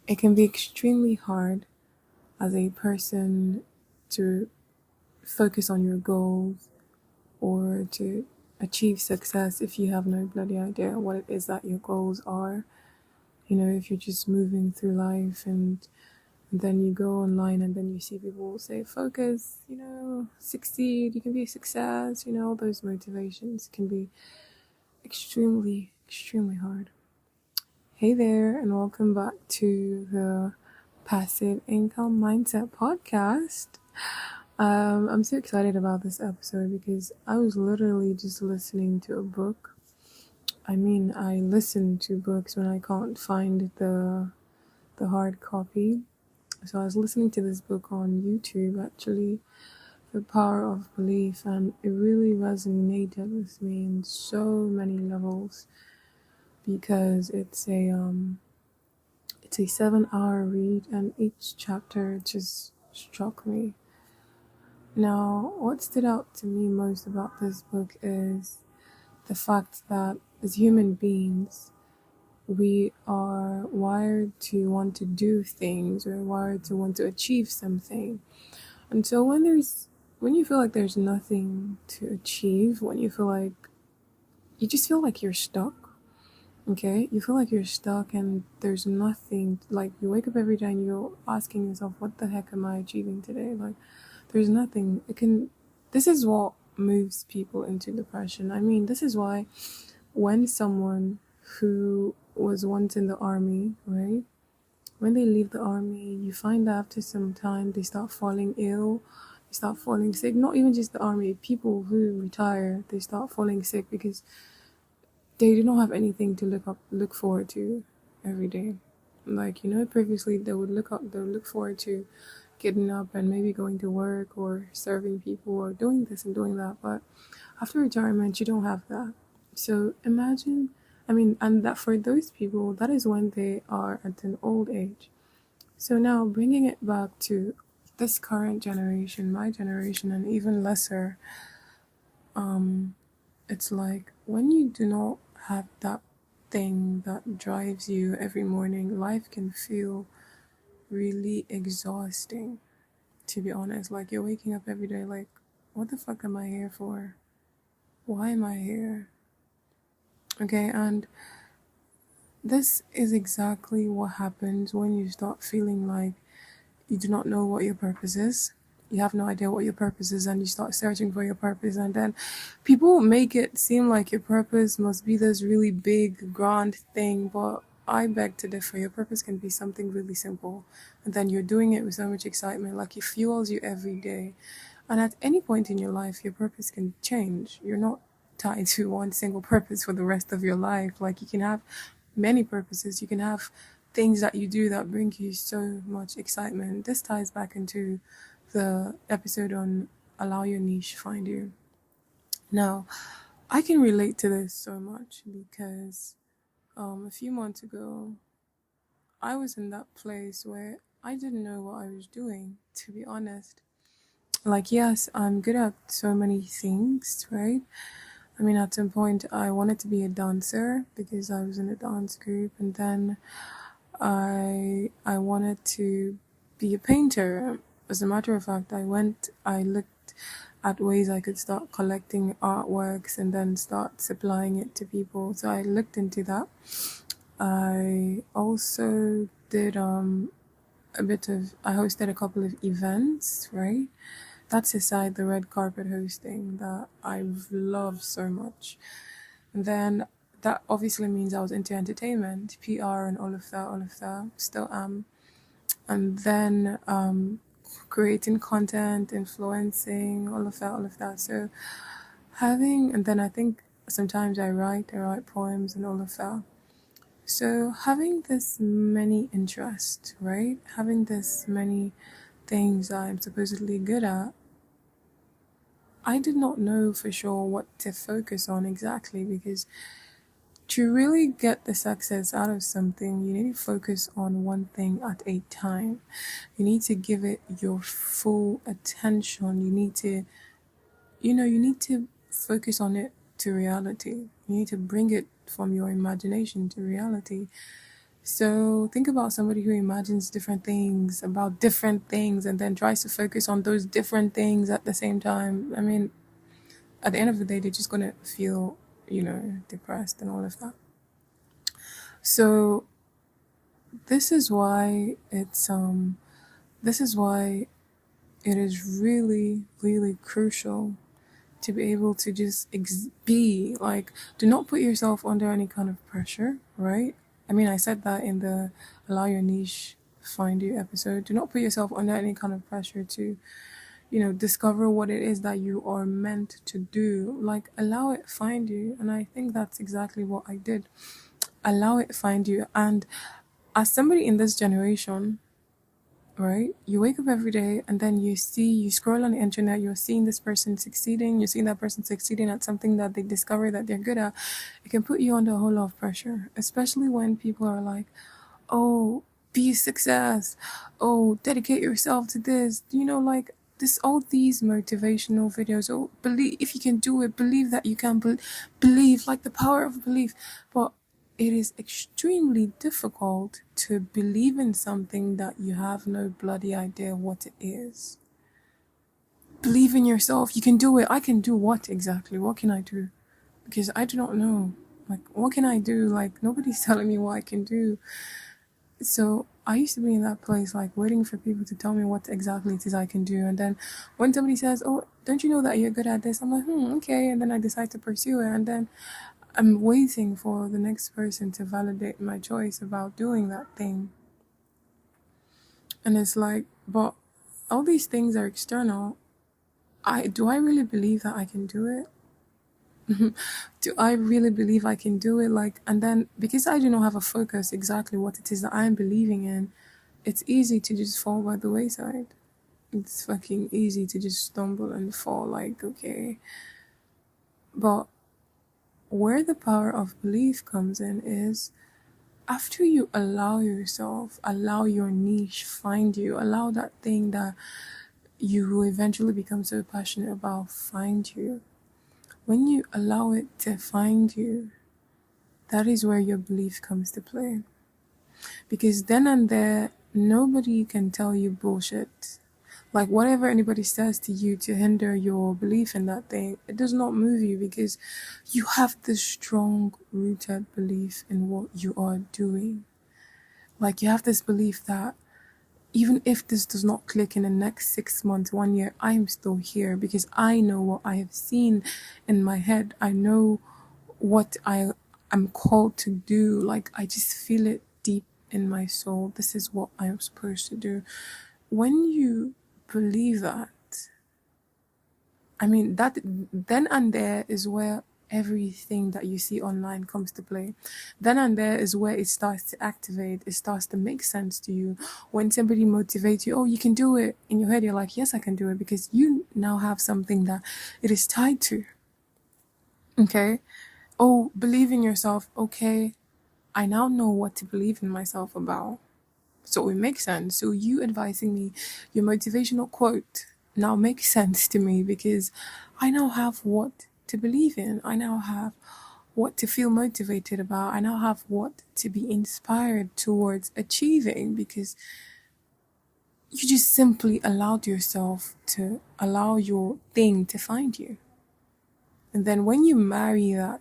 It can be extremely hard as a person to focus on your goals or to achieve success if you have no bloody idea what it is that your goals are. You know, if you're just moving through life and then you go online and then you see people say, focus, succeed, you can be a success, all those motivations can be extremely, extremely hard. Hey there, and welcome back to the Passive Income Mindset Podcast. I'm so excited about this episode because I was literally just listening to a book. I mean, I listen to books when I can't find the hard copy. So I was listening to this book on YouTube, actually, The Power of Belief, and it really resonated with me in so many levels because it's a 7-hour read, and each chapter just struck me. Now, what stood out to me most about this book is the fact that as human beings, we are wired to want to do things, we're wired to want to achieve something. And so when you feel like there's nothing to achieve, when you just feel like you're stuck, okay? You feel like you're stuck and there's nothing, like you wake up every day and you're asking yourself, what the heck am I achieving today? Like, there's nothing. This is what moves people into depression. I mean, this is why when someone who was once in the army, right? When they leave the army, you find after some time they start falling ill, they start falling sick. Not even just the army, people who retire, they start falling sick because they do not have anything to look forward to every day. Like, previously they would look forward to getting up and maybe going to work or serving people or doing this and doing that. But after retirement, you don't have that. So imagine, and that for those people, that is when they are at an old age. So now bringing it back to this current generation, my generation, and even lesser, it's like when you do not have that thing that drives you every morning, life can feel really exhausting, to be honest. Like you're waking up every day like, what the fuck am I here for? Why am I here? Okay, and this is exactly what happens when you start feeling like you do not know what your purpose is. You have no idea what your purpose is, and you start searching for your purpose. And then people make it seem like your purpose must be this really big, grand thing. But I beg to differ. Your purpose can be something really simple. And then you're doing it with so much excitement, like it fuels you every day. And at any point in your life, your purpose can change. You're not tied to one single purpose for the rest of your life. Like you can have many purposes. You can have things that you do that bring you so much excitement. This ties back into the episode on Allow Your Niche Find You. Now, I can relate to this so much because a few months ago, I was in that place where I didn't know what I was doing, to be honest. Like, yes, I'm good at so many things, right? I mean, at some point, I wanted to be a dancer because I was in a dance group, and then I wanted to be a painter. As a matter of fact, I looked at ways I could start collecting artworks and then start supplying it to people. So I looked into that. I also did I hosted a couple of events, right? That's aside the red carpet hosting that I've loved so much. And then that obviously means I was into entertainment, PR, and all of that. Still am. And then creating content, influencing, all of that. So and then I think sometimes I write poems and all of that. So having this many interests, right? Having this many things I'm supposedly good at, I did not know for sure what to focus on exactly because to really get the success out of something, you need to focus on one thing at a time. You need to give it your full attention. You need to focus on it to reality. You need to bring it from your imagination to reality. So think about somebody who imagines different things about different things and then tries to focus on those different things at the same time. I mean, at the end of the day, they're just gonna feel, depressed and all of that. So this is why this is why it is really, really crucial to be able to just be like, do not put yourself under any kind of pressure, right? I mean, I said that in the Allow Your Niche Find You episode. Do not put yourself under any kind of pressure to, discover what it is that you are meant to do. Like, allow it find you. And I think that's exactly what I did. Allow it find you. And as somebody in this generation, right? You wake up every day and then you scroll on the internet, you're seeing this person succeeding, you're seeing that person succeeding at something that they discover that they're good at. It can put you under a whole lot of pressure, especially when people are like, oh, be a success. Oh, dedicate yourself to this. Like this, all these motivational videos. Oh, believe if you can do it, believe that you can believe, like the power of belief. But it is extremely difficult to believe in something that you have no bloody idea what it is. Believe in yourself. You can do it. I can do what exactly? What can I do? Because I do not know. Like, what can I do? Like, nobody's telling me what I can do. So I used to be in that place, like waiting for people to tell me what exactly it is I can do. And then when somebody says, oh, don't you know that you're good at this? I'm like, okay. And then I decide to pursue it. And then I'm waiting for the next person to validate my choice about doing that thing. And it's like, but all these things are external. Do I really believe that I can do it? Do I really believe I can do it? Like, and then because I do not have a focus exactly what it is that I'm believing in, it's easy to just fall by the wayside. It's fucking easy to just stumble and fall, like, okay. But where the power of belief comes in is after you allow yourself, allow your niche find you, allow that thing that you will eventually become so passionate about find you. When you allow it to find you, that is where your belief comes to play. Because then and there, nobody can tell you bullshit. Like whatever anybody says to you to hinder your belief in that thing, it does not move you because you have this strong rooted belief in what you are doing. Like you have this belief that even if this does not click in the next 6 months, 1 year, I am still here because I know what I have seen in my head. I know what I am called to do. Like I just feel it deep in my soul. This is what I am supposed to do. When you believe that, I mean, that then and there is where everything that you see online comes to play. Then and there is where it starts to activate, it starts to make sense to you. When somebody motivates you, oh, you can do it, in your head, you're like, yes, I can do it, because you now have something that it is tied to. Okay? Oh, believe in yourself. Okay, I now know what to believe in myself about. So it makes sense. So you advising me your motivational quote now makes sense to me because I now have what to believe in. I now have what to feel motivated about. I now have what to be inspired towards achieving because you just simply allowed yourself to allow your thing to find you. And then when you marry that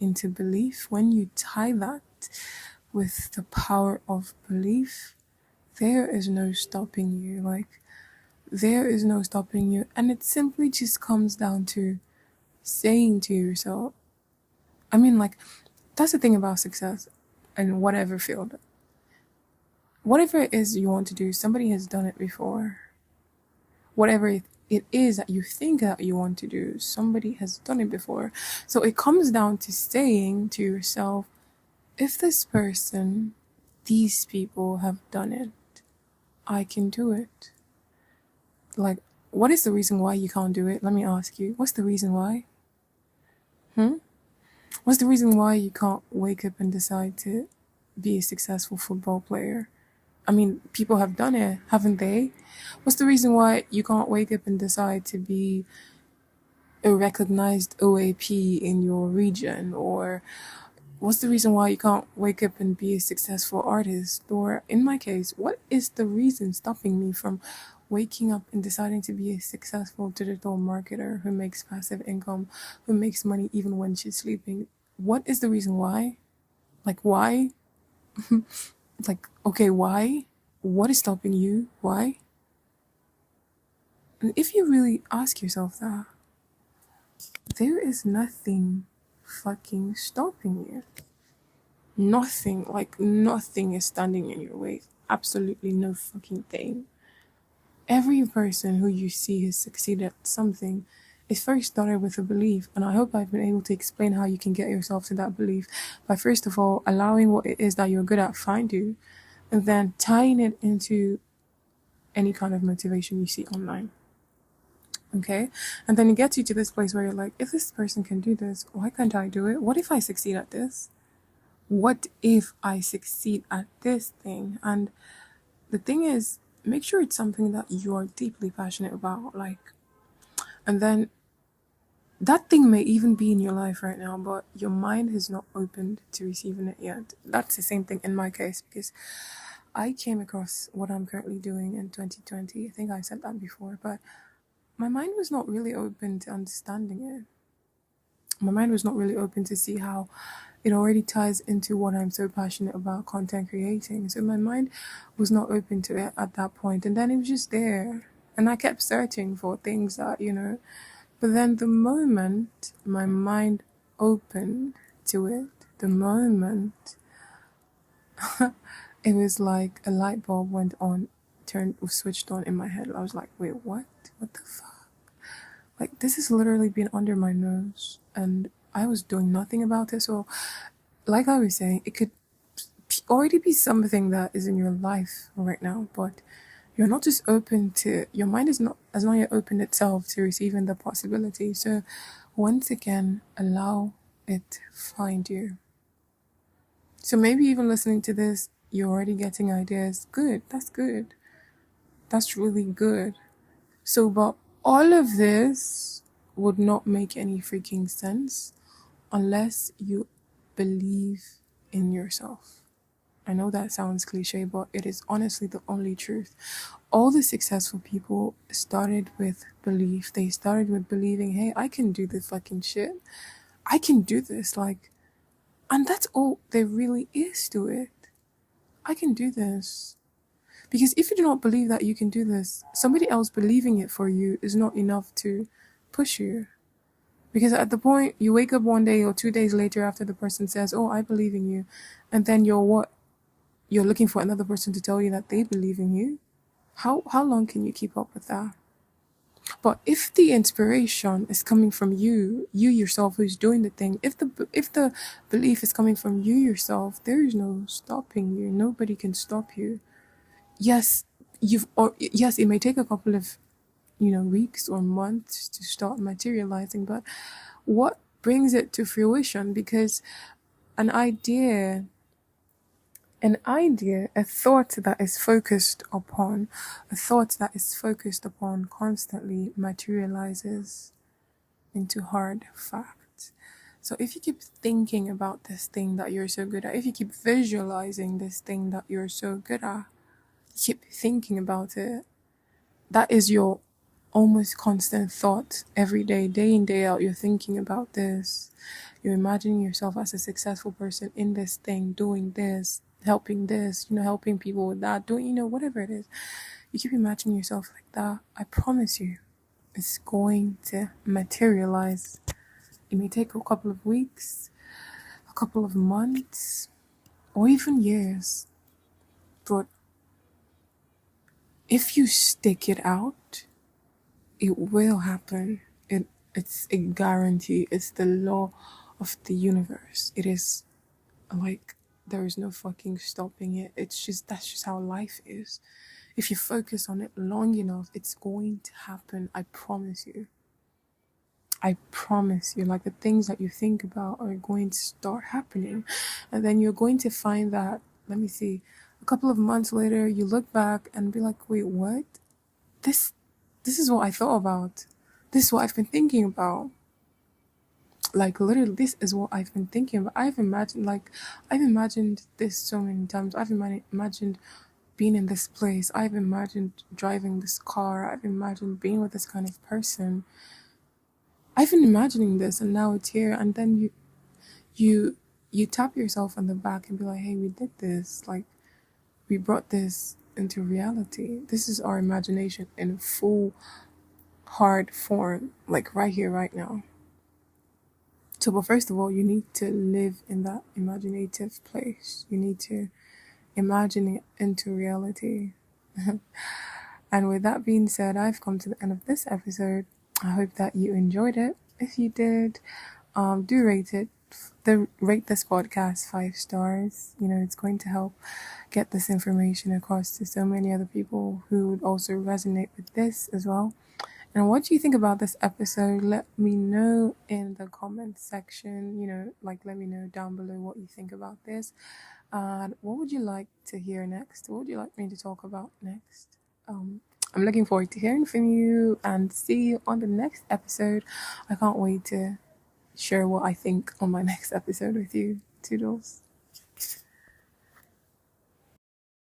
into belief, when you tie that with the power of belief, there is no stopping you. Like, there is no stopping you. And it simply just comes down to saying to yourself, I mean, like, that's the thing about success in whatever field. Whatever it is you want to do, somebody has done it before. Whatever it is that you think that you want to do, somebody has done it before. So it comes down to saying to yourself, if this person, these people have done it, I can do it. Like, what is the reason why you can't do it? Let me ask you. What's the reason why? What's the reason why you can't wake up and decide to be a successful football player? I mean, people have done it, haven't they? What's the reason why you can't wake up and decide to be a recognized OAP in your region or What's the reason why you can't wake up and be a successful artist? Or in my case, what is the reason stopping me from waking up and deciding to be a successful digital marketer who makes passive income, who makes money even when she's sleeping? What is the reason why? Like, why? Like, okay, why? What is stopping you? Why? And if you really ask yourself that, there is nothing fucking stopping you. Nothing, like nothing is standing in your way. Absolutely no fucking thing. Every person who you see has succeeded at something is first started with a belief. And I hope I've been able to explain how you can get yourself to that belief by first of all allowing what it is that you're good at find you, and then tying it into any kind of motivation you see online. Okay? And then it gets you to this place where you're like, if this person can do this, why can't I do it? What if I succeed at this? What if I succeed at this thing? And the thing is, make sure it's something that you're deeply passionate about. Like, and then that thing may even be in your life right now, but your mind has not opened to receiving it yet. That's the same thing in my case because I came across what I'm currently doing in 2020. I think I said that before, but my mind was not really open to understanding it. My mind was not really open to see how it already ties into what I'm so passionate about, content creating. So my mind was not open to it at that point. And then it was just there. And I kept searching for things that, but then the moment my mind opened to it, the moment it was like a light bulb went on, switched on in my head. I was like, wait, what? What the fuck? Like, this has literally been under my nose and I was doing nothing about it. So, like I was saying, it could already be something that is in your life right now, but you're not just open to, your mind is not, as long as it opened itself to receiving the possibility. So, once again, allow it find you. So, maybe even listening to this, you're already getting ideas. Good, that's good. That's really good. So, but all of this would not make any freaking sense unless you believe in yourself. I know that sounds cliche, but it is honestly the only truth. All the successful people started with belief. They started with believing, hey, I can do this fucking shit. I can do this. Like, and that's all there really is to it. I can do this. Because if you do not believe that you can do this, somebody else believing it for you is not enough to push you. Because at the point you wake up one day or 2 days later after the person says, oh, I believe in you, and then you're what? You're looking for another person to tell you that they believe in you? How long can you keep up with that? But if the inspiration is coming from you yourself who's doing the thing, if the belief is coming from you yourself, there is no stopping you. Nobody can stop you. Yes, yes, it may take a couple of weeks or months to start materializing, but what brings it to fruition? Because an idea, a thought that is focused upon, constantly materializes into hard fact. So if you keep thinking about this thing that you're so good at, if you keep visualizing this thing that you're so good at, keep thinking about it, that is your almost constant thought every day, day in, day out. You're thinking about this. You're imagining yourself as a successful person in this thing, doing this, helping this, helping people with that, doing, whatever it is. You keep imagining yourself like that. I promise you, it's going to materialize. It may take a couple of weeks, a couple of months, or even years. But if you stick it out, it will happen. It's a guarantee. It's the law of the universe. It is like there is no fucking stopping it. That's just how life is. If you focus on it long enough, it's going to happen. I promise you. I promise you. Like, the things that you think about are going to start happening. And then you're going to find that, let me see, a couple of months later, you look back and be like, wait, what? This is what I thought about. This is what I've been thinking about. Like literally, this is what I've been thinking. But I've imagined this so many times. I've imagined being in this place. I've imagined driving this car. I've imagined being with this kind of person. I've been imagining this, and now it's here. And then you you tap yourself on the back and be like, hey, we did this. Like, we brought this into reality. This is our imagination in full hard form, like right here, right now. So, but first of all, you need to live in that imaginative place. You need to imagine it into reality. And with that being said, I've come to the end of this episode. I hope that you enjoyed it. If you did, do rate it. Rate this podcast 5 stars. You know, it's going to help get this information across to so many other people who would also resonate with this as well. And what do you think about this episode? Let me know in the comment section. You know, like let me know down below what you think about this. And what would you like to hear next? What would you like me to talk about next? I'm looking forward to hearing from you and see you on the next episode. I can't wait to share what I think on my next episode with you. Toodles.